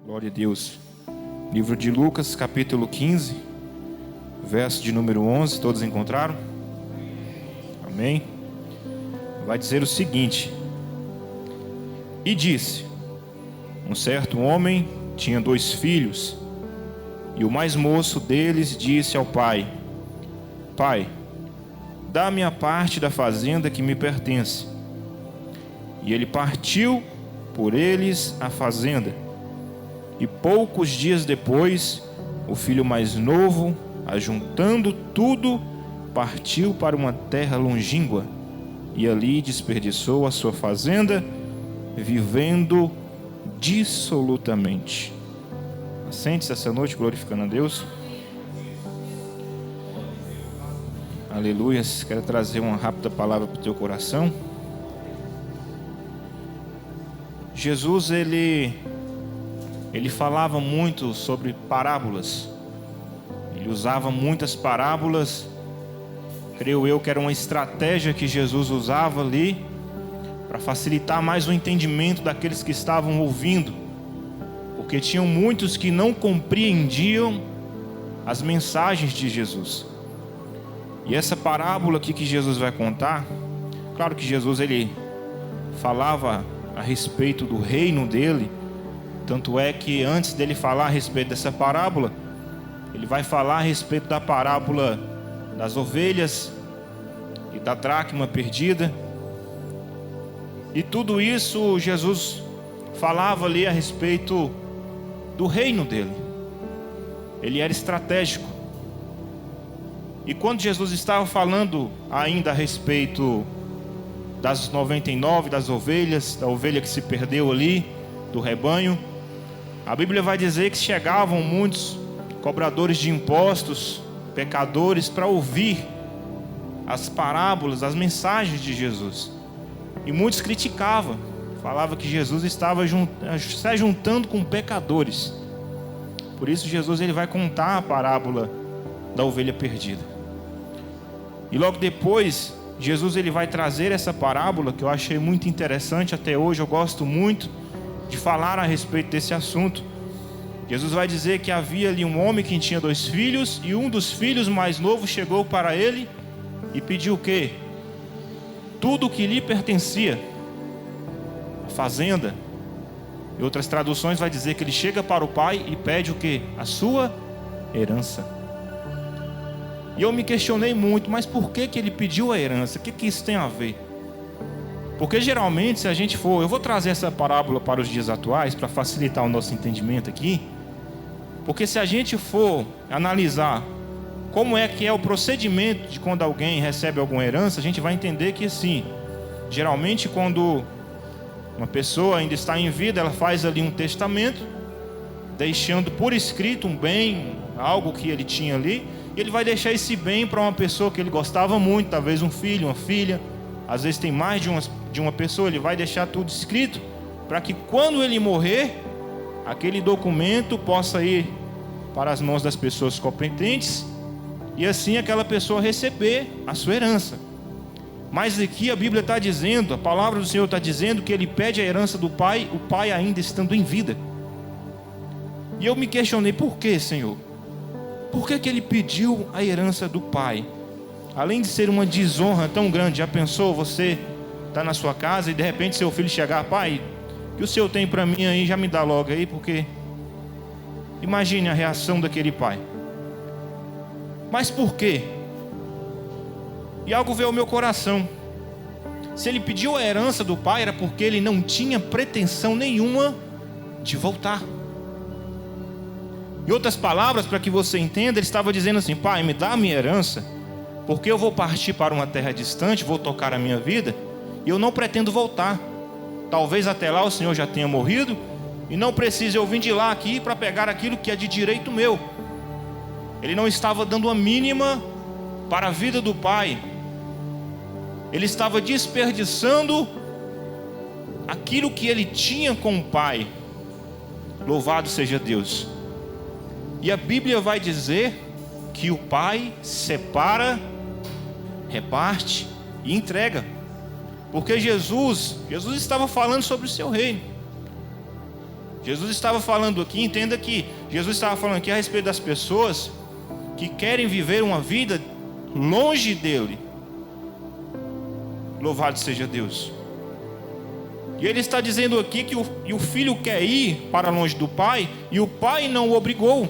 Glória a Deus. Livro de Lucas, capítulo 15, verso de número 11. Todos encontraram? Amém. Vai dizer o seguinte: E disse: Um certo homem tinha 2 filhos, e o mais moço deles disse ao pai: Pai, dá-me a parte da fazenda que me pertence. E ele partiu por eles a fazenda. E poucos dias depois, o filho mais novo, ajuntando tudo, partiu para uma terra longínqua, e ali desperdiçou a sua fazenda, vivendo dissolutamente. Assente-se essa noite glorificando a Deus. Aleluia. Quero trazer uma rápida palavra para o teu coração. Jesus, ele falava muito sobre parábolas. Ele usava muitas parábolas. Creio eu que era uma estratégia que Jesus usava ali para facilitar mais o entendimento daqueles que estavam ouvindo, porque tinham muitos que não compreendiam as mensagens de Jesus. E essa parábola aqui que Jesus vai contar, claro que Jesus ele falava a respeito do reino dele. Tanto é que antes dele falar a respeito dessa parábola, ele vai falar a respeito da parábola das ovelhas e da dracma perdida. E tudo isso Jesus falava ali a respeito do reino dele. Ele era estratégico. E quando Jesus estava falando ainda a respeito das 99, das ovelhas, da ovelha que se perdeu ali, do rebanho, a Bíblia vai dizer que chegavam muitos cobradores de impostos, pecadores, para ouvir as parábolas, as mensagens de Jesus. E muitos criticavam, falavam que Jesus estava se juntando com pecadores. Por isso Jesus ele vai contar a parábola da ovelha perdida. E logo depois, Jesus ele vai trazer essa parábola que eu achei muito interessante. Até hoje eu gosto muito de falar a respeito desse assunto. Jesus vai dizer que havia ali um homem que tinha 2 filhos, e um dos filhos mais novos chegou para ele e pediu o quê? Tudo o que lhe pertencia, a fazenda. Em outras traduções vai dizer que ele chega para o pai e pede o quê? A sua herança. E eu me questionei muito, mas por que ele pediu a herança? O que isso tem a ver? Porque geralmente, se a gente for... Eu vou trazer essa parábola para os dias atuais, para facilitar o nosso entendimento aqui. Porque se a gente for analisar como é que é o procedimento de quando alguém recebe alguma herança, a gente vai entender que assim, geralmente quando uma pessoa ainda está em vida, ela faz ali um testamento, deixando por escrito um bem, algo que ele tinha ali, e ele vai deixar esse bem para uma pessoa que ele gostava muito, talvez um filho, uma filha. Às vezes tem mais de uma pessoa. Ele vai deixar tudo escrito para que quando ele morrer, aquele documento possa ir para as mãos das pessoas competentes e assim aquela pessoa receber a sua herança. Mas aqui a Bíblia está dizendo, a palavra do Senhor está dizendo que ele pede a herança do pai, o pai ainda estando em vida. E eu me questionei: por que, Senhor? Por que ele pediu a herança do pai? Além de ser uma desonra tão grande, já pensou você está na sua casa e de repente seu filho chegar: pai, o que o senhor tem para mim aí, já me dá logo aí, porque... Imagine a reação daquele pai. Mas por quê? E algo veio ao meu coração. Se ele pediu a herança do pai, era porque ele não tinha pretensão nenhuma de voltar. Em outras palavras, para que você entenda, ele estava dizendo assim: pai, me dá a minha herança, porque eu vou partir para uma terra distante, vou tocar a minha vida, e eu não pretendo voltar. Talvez até lá o Senhor já tenha morrido, e não precise eu vir de lá aqui para pegar aquilo que é de direito meu. Ele não estava dando a mínima para a vida do pai. Ele estava desperdiçando aquilo que ele tinha com o pai. Louvado seja Deus. E a Bíblia vai dizer que o pai separa, reparte e entrega. Porque Jesus estava falando sobre o seu reino. Jesus estava falando aqui, entenda que Jesus estava falando aqui a respeito das pessoas que querem viver uma vida longe dele. Louvado seja Deus. E ele está dizendo aqui que o filho quer ir para longe do pai, e o pai não o obrigou.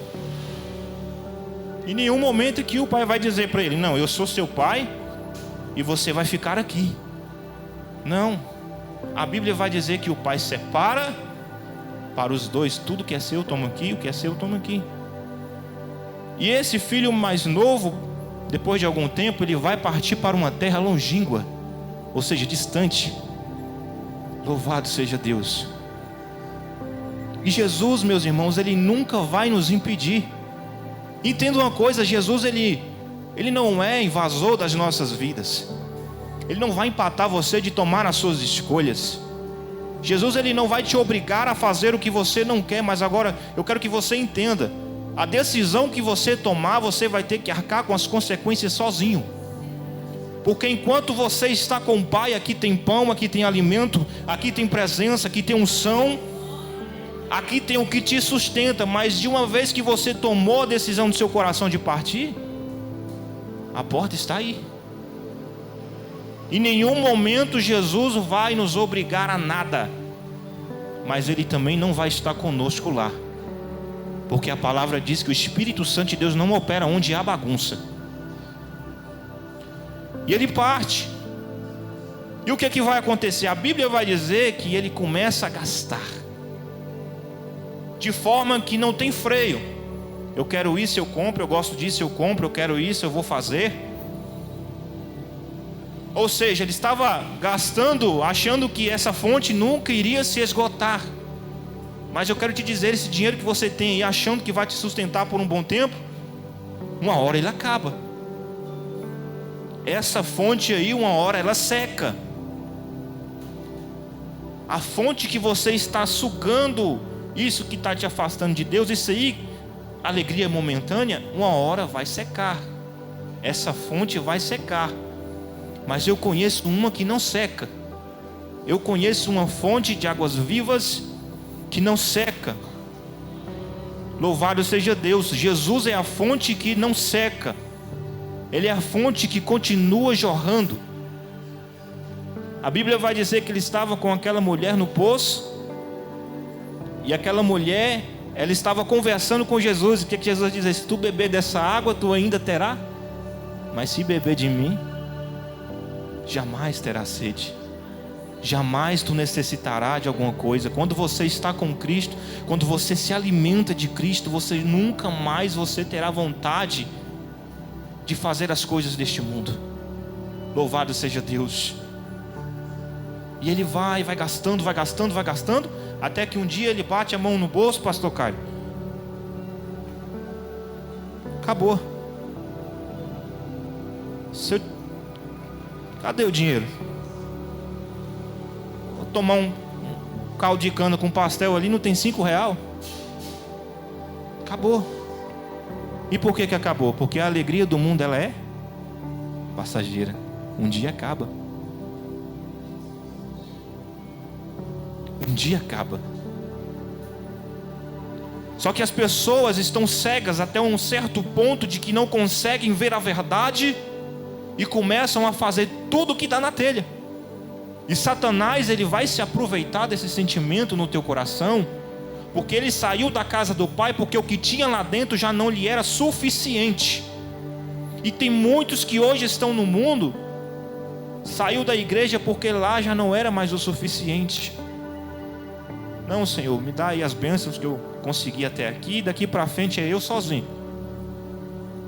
Em nenhum momento que o pai vai dizer para ele: não, eu sou seu pai e você vai ficar aqui. Não. A Bíblia vai dizer que o pai separa para os dois: tudo que é seu toma aqui, o que é seu toma aqui. E esse filho mais novo, depois de algum tempo, ele vai partir para uma terra longínqua, ou seja, distante. Louvado seja Deus. E Jesus, meus irmãos, ele nunca vai nos impedir. Entenda uma coisa: Jesus ele não é invasor das nossas vidas. Ele não vai empatar você de tomar as suas escolhas. Jesus ele não vai te obrigar a fazer o que você não quer. Mas agora eu quero que você entenda: a decisão que você tomar, você vai ter que arcar com as consequências sozinho. Porque enquanto você está com o Pai, aqui tem pão, aqui tem alimento, aqui tem presença, aqui tem unção, aqui tem o que te sustenta. Mas de uma vez que você tomou a decisão do seu coração de partir, a porta está aí. Em nenhum momento Jesus vai nos obrigar a nada, mas Ele também não vai estar conosco lá, porque a palavra diz que o Espírito Santo de Deus não opera onde há bagunça. E ele parte. E o que é que vai acontecer? A Bíblia vai dizer que ele começa a gastar, de forma que não tem freio. Eu quero isso, eu compro. Eu gosto disso, eu compro. Eu quero isso, eu vou fazer. Ou seja, ele estava gastando, achando que essa fonte nunca iria se esgotar. Mas eu quero te dizer: esse dinheiro que você tem aí, achando que vai te sustentar por um bom tempo, uma hora ele acaba. Essa fonte aí, uma hora ela seca. A fonte que você está sugando, isso que está te afastando de Deus, isso aí, alegria momentânea, uma hora vai secar. Essa fonte vai secar. Mas eu conheço uma que não seca. Eu conheço uma fonte de águas vivas que não seca. Louvado seja Deus. Jesus é a fonte que não seca. Ele é a fonte que continua jorrando. A Bíblia vai dizer que ele estava com aquela mulher no poço, e aquela mulher, ela estava conversando com Jesus. E o que Jesus diz? Se tu beber dessa água, tu ainda terá, mas se beber de mim, jamais terá sede. Jamais tu necessitará de alguma coisa. Quando você está com Cristo, quando você se alimenta de Cristo, você nunca mais terá vontade de fazer as coisas deste mundo. Louvado seja Deus. E ele vai gastando, até que um dia ele bate a mão no bolso: pastor Caio, acabou. Cadê o dinheiro? Vou tomar um caldo de cana com pastel ali, não tem R$5? Acabou. E por que acabou? Porque a alegria do mundo, ela é passageira. Um dia acaba. Um dia acaba. Só que as pessoas estão cegas até um certo ponto de que não conseguem ver a verdade e começam a fazer tudo o que dá na telha. E Satanás, ele vai se aproveitar desse sentimento no teu coração, porque ele saiu da casa do pai, porque o que tinha lá dentro já não lhe era suficiente. E tem muitos que hoje estão no mundo, saiu da igreja porque lá já não era mais o suficiente. Não, Senhor, me dá aí as bênçãos que eu consegui até aqui, daqui para frente é eu sozinho,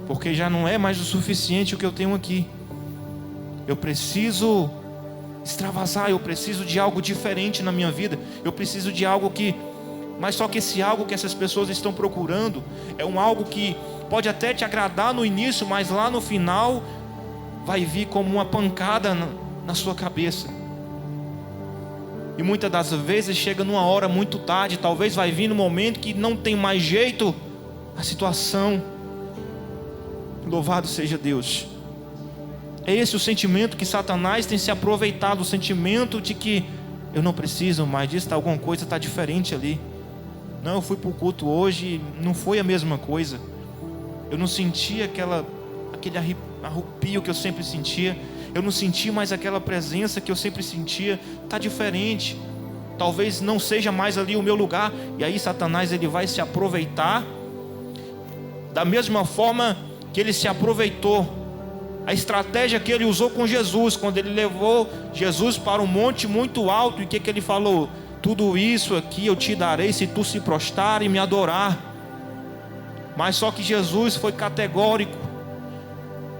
porque já não é mais o suficiente o que eu tenho aqui. Eu preciso extravasar, eu preciso de algo diferente na minha vida. Eu preciso de algo que... Mas só que esse algo que essas pessoas estão procurando é um algo que pode até te agradar no início, mas lá no final vai vir como uma pancada na sua cabeça. E muitas das vezes chega numa hora muito tarde. Talvez vai vir no momento que não tem mais jeito a situação. Louvado seja Deus. É esse o sentimento que Satanás tem se aproveitado. O sentimento de que eu não preciso mais disso, alguma coisa está diferente ali. Não, eu fui para o culto hoje e não foi a mesma coisa. Eu não senti aquele arrepio que eu sempre sentia. Eu não senti mais aquela presença que eu sempre sentia. Está diferente. Talvez não seja mais ali o meu lugar. E aí Satanás ele vai se aproveitar da mesma forma que ele se aproveitou. A estratégia que ele usou com Jesus, quando ele levou Jesus para um monte muito alto. E o que ele falou? Tudo isso aqui eu te darei se tu se prostrar e me adorar. Mas só que Jesus foi categórico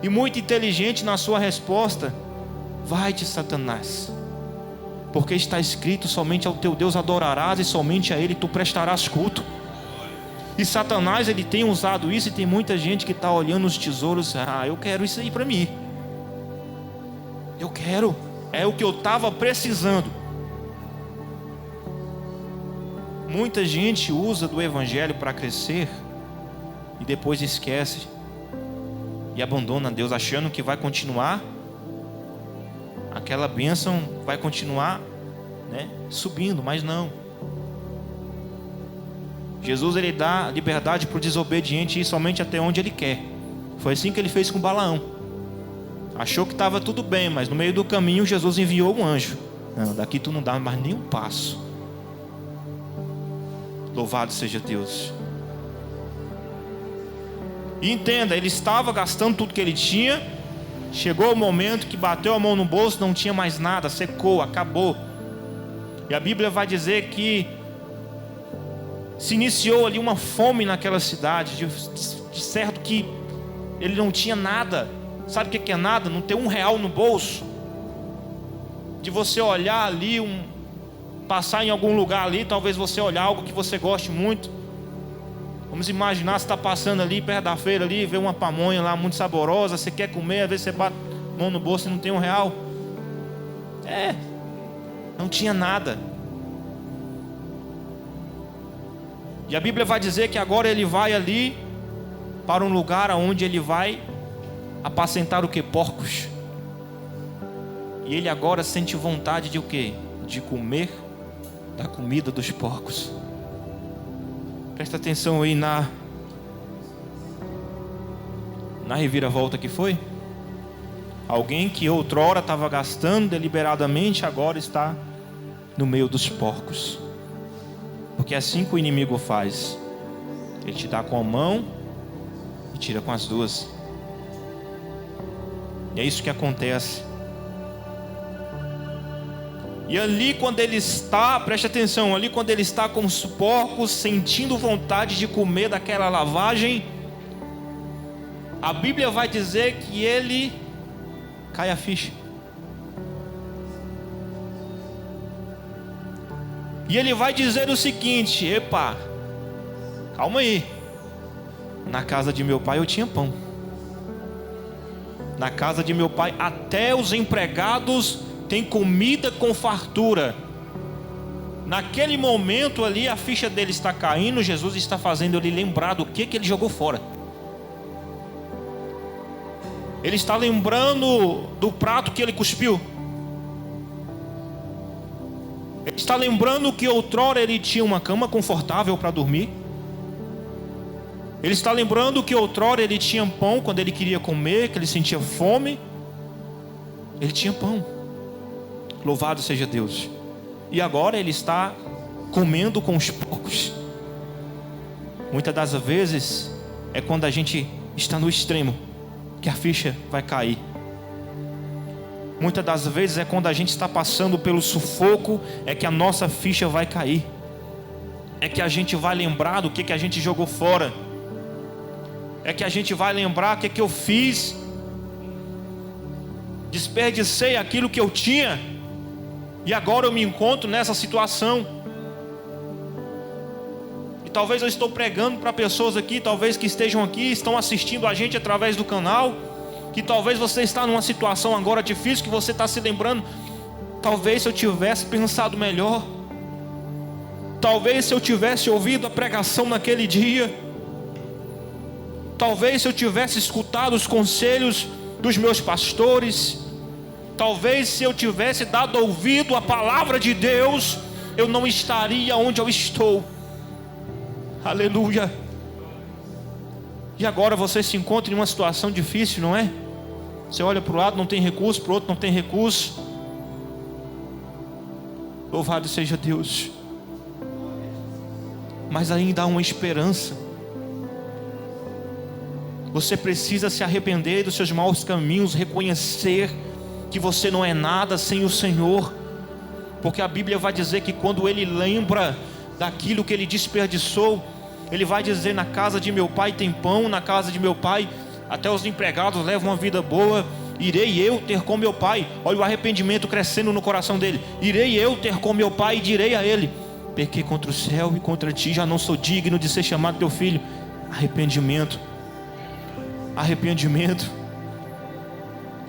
e muito inteligente na sua resposta. Vai-te, Satanás, porque está escrito: somente ao teu Deus adorarás e somente a Ele tu prestarás culto. E Satanás ele tem usado isso, e tem muita gente que está olhando os tesouros. Eu quero isso aí para mim. Eu quero, é o que eu estava precisando. Muita gente usa do evangelho para crescer e depois esquece e abandona Deus, achando que vai continuar, aquela bênção vai continuar, subindo, mas não. Jesus ele dá liberdade para o desobediente ir somente até onde ele quer. Foi assim que ele fez com Balaão. Achou que estava tudo bem, mas no meio do caminho Jesus enviou um anjo. Não, daqui tu não dá mais nem um passo. Louvado seja Deus. E entenda, ele estava gastando tudo que ele tinha. Chegou o momento que bateu a mão no bolso, não tinha mais nada, secou, acabou. E a Bíblia vai dizer que se iniciou ali uma fome naquela cidade. De certo que ele não tinha nada. Sabe o que é nada? Não ter R$1 no bolso. De você olhar ali, passar em algum lugar ali, talvez você olhar algo que você goste muito. Vamos imaginar, você está passando ali perto da feira ali, vê uma pamonha lá muito saborosa, você quer comer, às vezes você bate a mão no bolso e não tem R$1. Não tinha nada. E a Bíblia vai dizer que agora ele vai ali para um lugar onde ele vai apacentar o que? Porcos. E ele agora sente vontade de o quê? De comer da comida dos porcos. Presta atenção aí na reviravolta que foi. Alguém que outrora estava gastando deliberadamente, agora está no meio dos porcos. Porque é assim que o inimigo faz. Ele te dá com a mão e tira com as duas. E é isso que acontece. E ali quando ele está, preste atenção, ali quando ele está com os porcos, sentindo vontade de comer daquela lavagem, a Bíblia vai dizer que ele cai a ficha. E ele vai dizer o seguinte: epa, calma aí. Na casa de meu pai eu tinha pão. Na casa de meu pai até os empregados têm comida com fartura. Naquele momento ali a ficha dele está caindo. Jesus está fazendo ele lembrar do que ele jogou fora. Ele está lembrando do prato que ele cuspiu. Ele está lembrando que outrora ele tinha uma cama confortável para dormir. Ele está lembrando que outrora ele tinha pão quando ele queria comer, que ele sentia fome. Ele tinha pão. Louvado seja Deus. E agora ele está comendo com os porcos. Muitas das vezes é quando a gente está no extremo que a ficha vai cair. Muitas das vezes é quando a gente está passando pelo sufoco, é que a nossa ficha vai cair. É que a gente vai lembrar do que a gente jogou fora. É que a gente vai lembrar o que eu fiz. Desperdicei aquilo que eu tinha. E agora eu me encontro nessa situação. E talvez eu estou pregando para pessoas aqui, talvez que estejam aqui, estão assistindo a gente através do canal, que talvez você está numa situação agora difícil, que você está se lembrando: talvez se eu tivesse pensado melhor, talvez se eu tivesse ouvido a pregação naquele dia, talvez se eu tivesse escutado os conselhos dos meus pastores, talvez se eu tivesse dado ouvido à palavra de Deus, eu não estaria onde eu estou. Aleluia. E agora você se encontra em uma situação difícil, não é? Você olha para o lado, não tem recurso, para o outro não tem recurso. Louvado seja Deus. Mas ainda há uma esperança. Você precisa se arrepender dos seus maus caminhos, reconhecer que você não é nada sem o Senhor, porque a Bíblia vai dizer que quando ele lembra daquilo que ele desperdiçou, ele vai dizer: na casa de meu pai tem pão, na casa de meu pai até os empregados levam uma vida boa. Irei eu ter com meu pai. Olha o arrependimento crescendo no coração dele. Irei eu ter com meu pai e direi a ele: pequei contra o céu e contra ti, já não sou digno de ser chamado teu filho. Arrependimento. Arrependimento.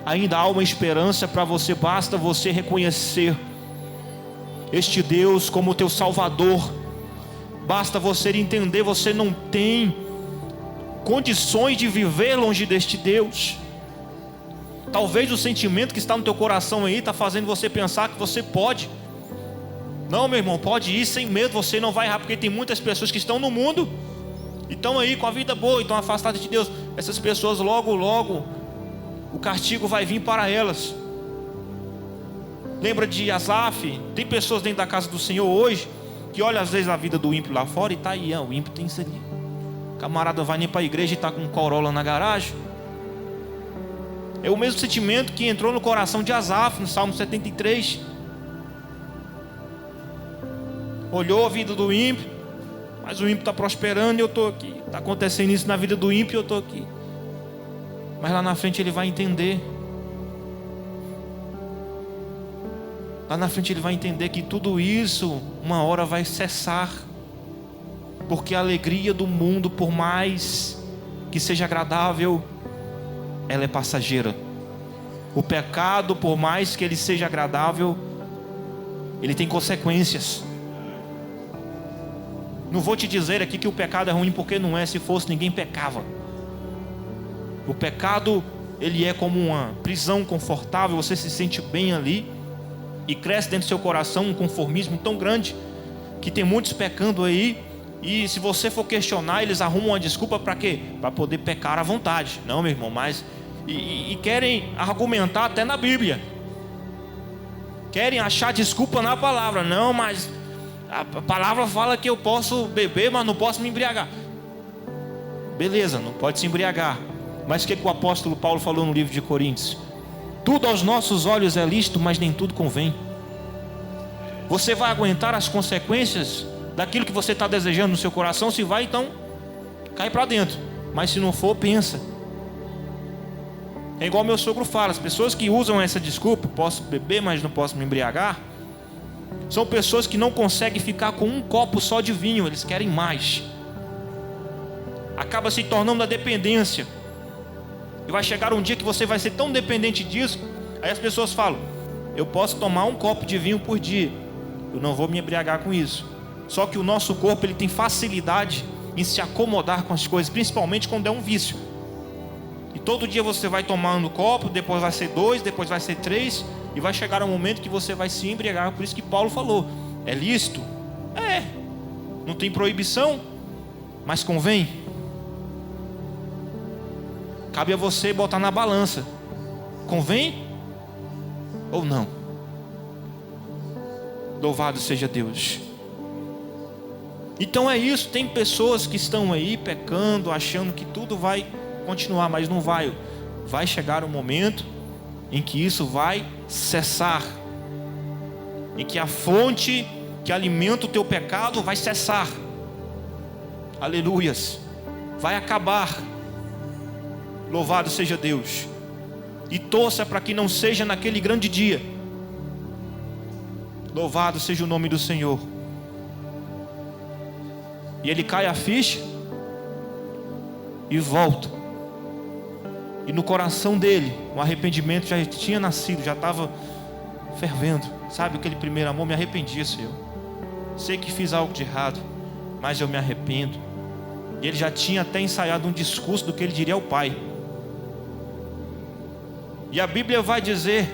Ainda há uma esperança para você. Basta você reconhecer este Deus como teu Salvador. Basta você entender, você não tem condições de viver longe deste Deus. Talvez o sentimento que está no teu coração aí está fazendo você pensar que você pode. Não, meu irmão, pode ir sem medo, você não vai errar, porque tem muitas pessoas que estão no mundo e estão aí com a vida boa, e estão afastadas de Deus. Essas pessoas logo, logo o castigo vai vir para elas. Lembra de Asaf? Tem pessoas dentro da casa do Senhor hoje que olha às vezes a vida do ímpio lá fora e está aí, o ímpio tem isso ali. O camarada vai nem para a igreja e está com um Corolla na garagem. É o mesmo sentimento que entrou no coração de Asaf no Salmo 73. Olhou a vida do ímpio, mas o ímpio está prosperando e eu estou aqui. Está acontecendo isso na vida do ímpio e eu estou aqui. Mas lá na frente ele vai entender. Lá na frente ele vai entender que tudo isso uma hora vai cessar. Porque a alegria do mundo, por mais que seja agradável, ela é passageira. O pecado, por mais que ele seja agradável, ele tem consequências. Não vou te dizer aqui que o pecado é ruim, porque não é. Se fosse, ninguém pecava. O pecado, ele é como uma prisão confortável. Você se sente bem ali e cresce dentro do seu coração um conformismo tão grande que tem muitos pecando aí. E se você for questionar, eles arrumam uma desculpa para quê? Para poder pecar à vontade. Não, meu irmão, mas e querem argumentar até na Bíblia. Querem achar desculpa na palavra. Não, mas a palavra fala que eu posso beber, mas não posso me embriagar. Beleza, não pode se embriagar. Mas o que o apóstolo Paulo falou no livro de Coríntios? Tudo aos nossos olhos é lícito, mas nem tudo convém. Você vai aguentar as consequências daquilo que você está desejando no seu coração? Se vai, então cai para dentro. Mas se não for, pensa. É igual meu sogro fala: as pessoas que usam essa desculpa, posso beber, mas não posso me embriagar, são pessoas que não conseguem ficar com um copo só de vinho, eles querem mais. Acaba se tornando a dependência. E vai chegar um dia que você vai ser tão dependente disso. Aí as pessoas falam: eu posso tomar um copo de vinho por dia, eu não vou me embriagar com isso. Só que o nosso corpo, ele tem facilidade em se acomodar com as coisas, principalmente quando é um vício. E todo dia você vai tomando copo, depois vai ser 2, depois vai ser 3, e vai chegar um momento que você vai se embriagar. Por isso que Paulo falou: é lícito? É. Não tem proibição, mas convém. Cabe a você botar na balança: convém ou não? Louvado seja Deus. Então é isso. Tem pessoas que estão aí pecando, achando que tudo vai continuar, mas não vai. Vai chegar um momento em que isso vai cessar, em que a fonte que alimenta o teu pecado vai cessar. Aleluias. Vai acabar. Louvado seja Deus. E torça para que não seja naquele grande dia. Louvado seja o nome do Senhor. E ele cai a ficha e volta. E no coração dele, o arrependimento já tinha nascido, já estava fervendo. Sabe aquele primeiro amor? Me arrependi, Senhor. Sei que fiz algo de errado, mas eu me arrependo. E ele já tinha até ensaiado um discurso do que ele diria ao Pai. E a Bíblia vai dizer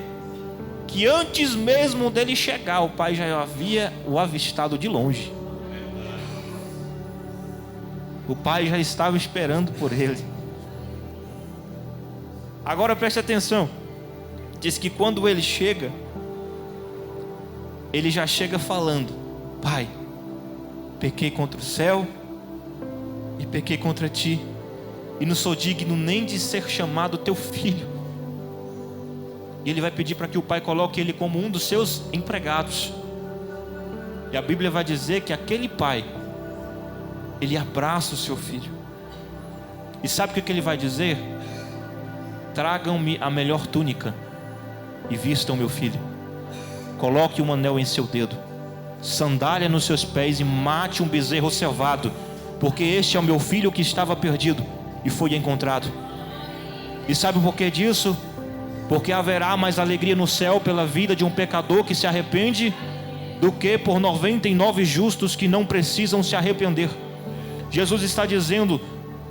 que antes mesmo dele chegar, o Pai já havia o avistado de longe. O pai já estava esperando por ele. Agora preste atenção. Diz que quando ele chega, ele já chega falando: Pai, pequei contra o céu e pequei contra ti, e não sou digno nem de ser chamado teu filho. E ele vai pedir para que o pai coloque ele como um dos seus empregados. E a Bíblia vai dizer que aquele pai, ele abraça o seu filho. E sabe o que ele vai dizer? Tragam-me a melhor túnica e vistam meu filho. Coloque um anel em seu dedo, sandália nos seus pés, e mate um bezerro cevado, porque este é o meu filho que estava perdido e foi encontrado. E sabe o porquê disso? Porque haverá mais alegria no céu pela vida de um pecador que se arrepende do que por 99 justos que não precisam se arrepender. Jesus está dizendo: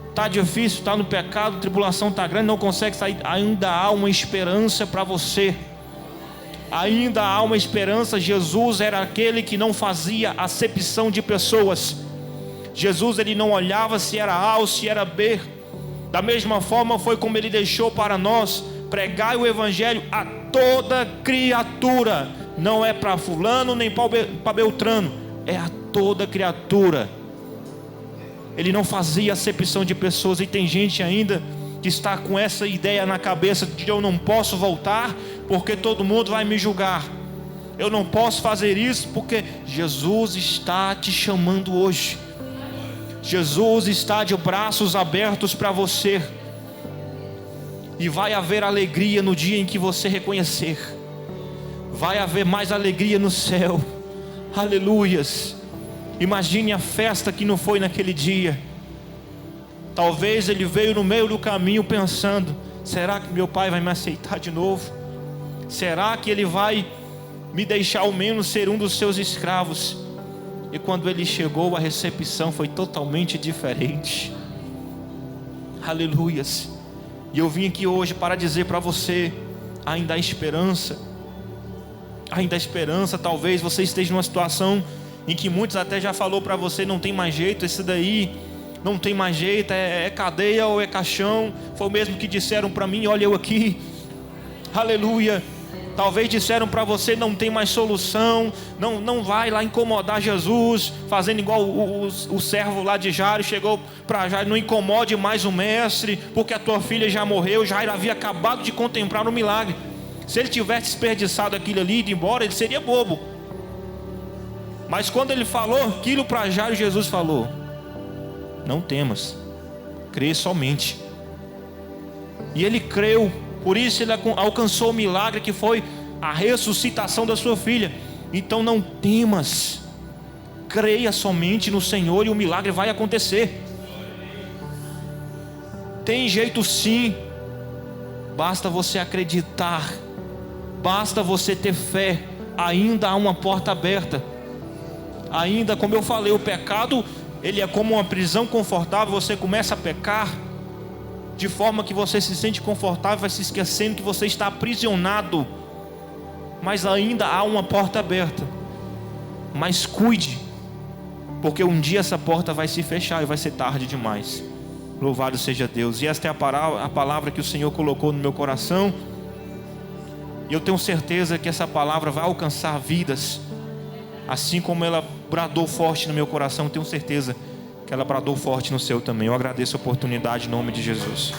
está difícil, está no pecado, a tribulação está grande, não consegue sair. Ainda há uma esperança para você. Ainda há uma esperança. Jesus era aquele que não fazia acepção de pessoas. Jesus, ele não olhava se era A ou se era B. Da mesma forma foi como ele deixou para nós: pregai o evangelho a toda criatura. Não é para fulano nem para Beltrano, é a toda criatura. Ele não fazia acepção de pessoas. E tem gente ainda que está com essa ideia na cabeça de: eu não posso voltar porque todo mundo vai me julgar. Eu não posso fazer isso porque Jesus está te chamando hoje. Jesus está de braços abertos para você. E vai haver alegria no dia em que você reconhecer. Vai haver mais alegria no céu. Aleluias. Imagine a festa que não foi naquele dia. Talvez ele veio no meio do caminho pensando: será que meu pai vai me aceitar de novo? Será que ele vai me deixar ao menos ser um dos seus escravos? E quando ele chegou, a recepção foi totalmente diferente. Aleluias. E eu vim aqui hoje para dizer para você: ainda há esperança. Ainda há esperança. Talvez você esteja numa situação em que muitos até já falou para você: não tem mais jeito, esse daí não tem mais jeito, é cadeia ou é caixão. Foi o mesmo que disseram para mim, olha eu aqui. Aleluia. Talvez disseram para você: não tem mais solução, não vai lá incomodar Jesus, fazendo igual o servo lá de Jairo chegou para Jairo: não incomode mais o mestre, porque a tua filha já morreu. Jairo havia acabado de contemplar um milagre. Se ele tivesse desperdiçado aquilo ali e ido embora, ele seria bobo. Mas quando ele falou aquilo para Jairo, Jesus falou: não temas, crê somente. E ele creu. Por isso ele alcançou o milagre, que foi a ressuscitação da sua filha. Então não temas, creia somente no Senhor e o milagre vai acontecer. Tem jeito sim, basta você acreditar, basta você ter fé. Ainda há uma porta aberta. Ainda, como eu falei, o pecado, ele é como uma prisão confortável. Você começa a pecar de forma que você se sente confortável, vai se esquecendo que você está aprisionado. Mas ainda há uma porta aberta. Mas cuide, porque um dia essa porta vai se fechar e vai ser tarde demais. Louvado seja Deus. E esta é a palavra que o Senhor colocou no meu coração. E eu tenho certeza que essa palavra vai alcançar vidas. Assim como ela bradou forte no meu coração, tenho certeza que ela bradou forte no seu também. Eu agradeço a oportunidade em nome de Jesus.